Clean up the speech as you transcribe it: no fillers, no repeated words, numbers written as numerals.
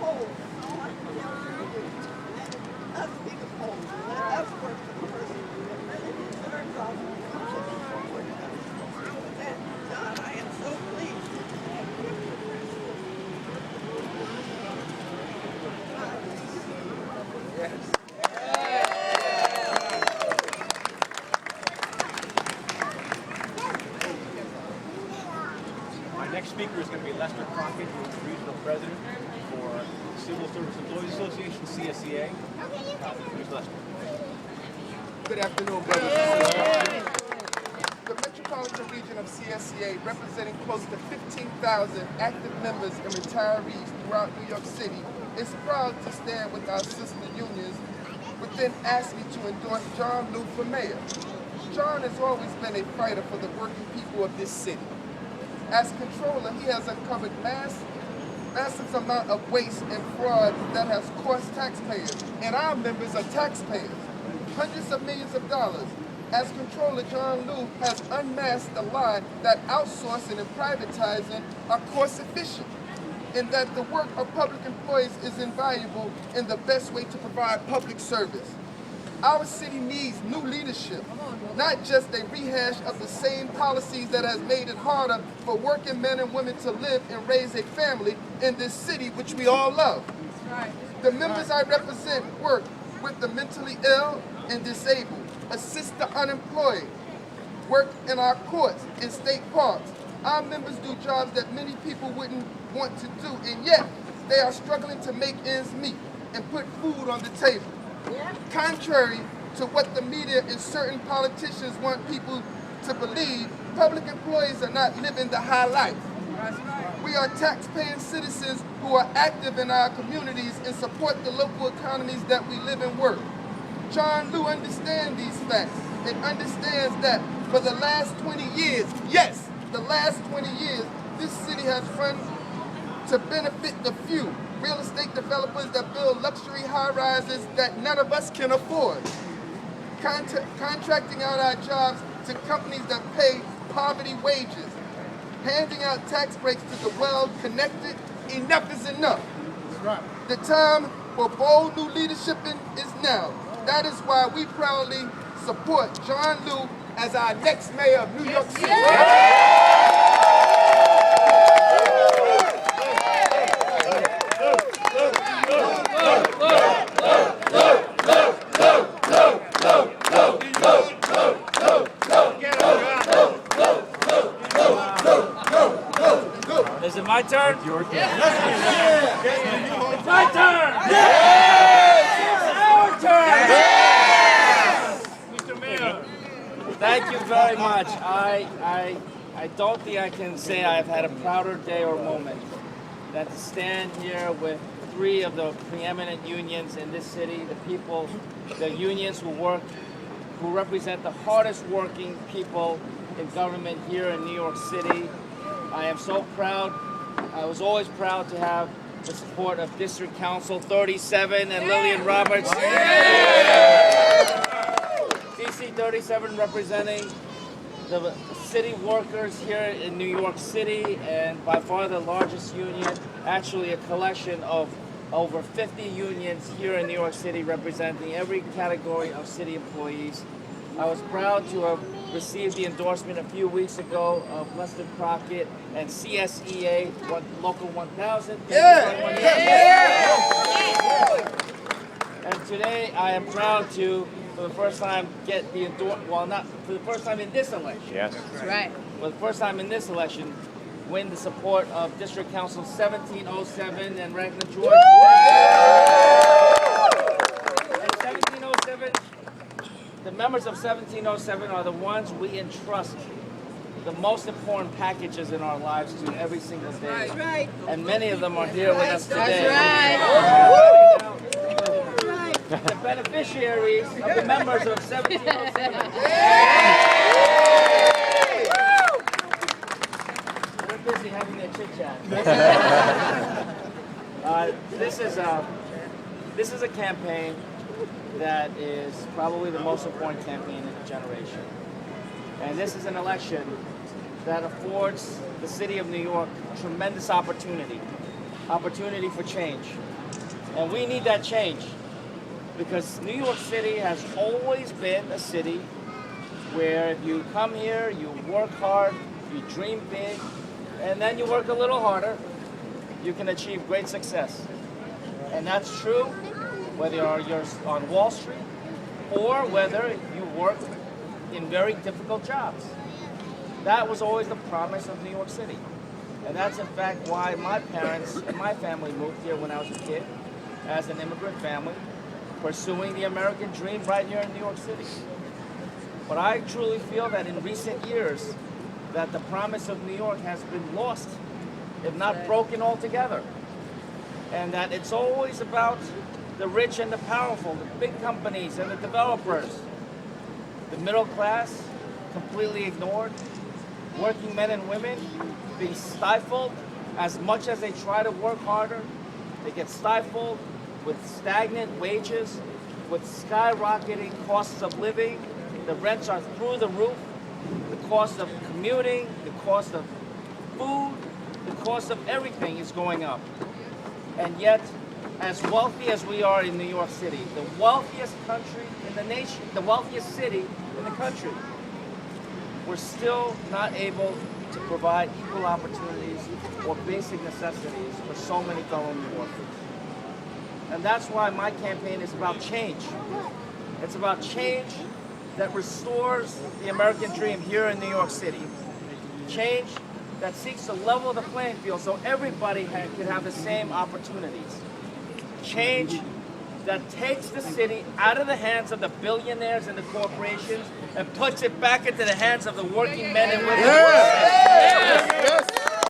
polls. Let us be the polls. Let us work for the person that really deserves our support. And John, I am so pleased. Yes. My next speaker is going to be Lester Crockett, who is the regional president for Civil Service Employees Association, CSEA. Here's Lester. Good afternoon, brothers and sisters. The metropolitan region of CSEA, representing close to 15,000 active members and retirees throughout New York City, is proud to stand with our sister unions within ASME to endorse John Liu for mayor. John has always been a fighter for the working people of this city. As controller, he has uncovered massive amount of waste and fraud that has cost taxpayers, and our members are taxpayers, hundreds of millions of dollars. As controller, John Liu has unmasked the lie that outsourcing and privatizing are cost efficient, and that the work of public employees is invaluable and the best way to provide public service. Our city needs new leadership, not just a rehash of the same policies that has made it harder for working men and women to live and raise a family in this city, which we all love. The members I represent work with the mentally ill and disabled, assist the unemployed, work in our courts and state parks. Our members do jobs that many people wouldn't want to do, and yet they are struggling to make ends meet and put food on the table. Contrary to what the media and certain politicians want people to believe, public employees are not living the high life. We are tax-paying citizens who are active in our communities and support the local economies that we live and work. John Liu understands these facts and understands that for the last 20 years, yes, the last 20 years, this city has run to benefit the few. Real estate developers that build luxury high-rises that none of us can afford. Contracting out our jobs to companies that pay poverty wages. Handing out tax breaks to the well-connected. Enough is enough. The time for bold new leadership is now. That is why we proudly support John Liu as our next mayor of New York City. Is it my turn? Your turn. It's my turn! Yes! It's our turn! Yes! Mr. Mayor. Thank you very much. I don't think I can say I've had a prouder day or moment than to stand here with three of the preeminent unions in this city, the people, the unions who represent the hardest working people in government here in New York City. I am so proud. I was always proud to have the support of District Council 37 and Lillian Roberts. DC37 representing the city workers here in New York City, and by far the largest union, actually a collection of over 50 unions here in New York City representing every category of city employees. I was proud to have received the endorsement a few weeks ago of Lester Crockett and CSEA, Local 1000. And today I am proud to, for the first time, get the endorsement, well, not for the first time in this election. Yes. That's right. For the first time in this election, win the support of District Council 1707 and Ragnar George. And 1707, the members of 1707 are the ones we entrust the most important packages in our lives to every single day. That's right. And many of them are here with us today. That's right. The beneficiaries of the members of 1707. We're busy having a chit chat. This is a campaign that is probably the most important campaign in a generation. And this is an election that affords the city of New York tremendous opportunity for change. And we need that change because New York City has always been a city where if you come here, you work hard, you dream big, and then you work a little harder, you can achieve great success. And that's true whether you're on Wall Street or whether you work in very difficult jobs. That was always the promise of New York City. And that's in fact why my parents and my family moved here when I was a kid as an immigrant family, pursuing the American dream right here in New York City. But I truly feel that in recent years that the promise of New York has been lost, if not broken altogether. And that it's always about the rich and the powerful, the big companies and the developers. The middle class completely ignored. Working men and women being stifled as much as they try to work harder. They get stifled with stagnant wages, with skyrocketing costs of living. The rents are through the roof. The cost of commuting, the cost of food, the cost of everything is going up. And yet, as wealthy as we are in New York City, the wealthiest country in the nation, the wealthiest city in the country, we're still not able to provide equal opportunities or basic necessities for so many fellow New Yorkers. And that's why my campaign is about change. It's about change that restores the American dream here in New York City. Change that seeks to level the playing field so everybody can have the same opportunities. Change that takes the city out of the hands of the billionaires and the corporations and puts it back into the hands of the working men and women.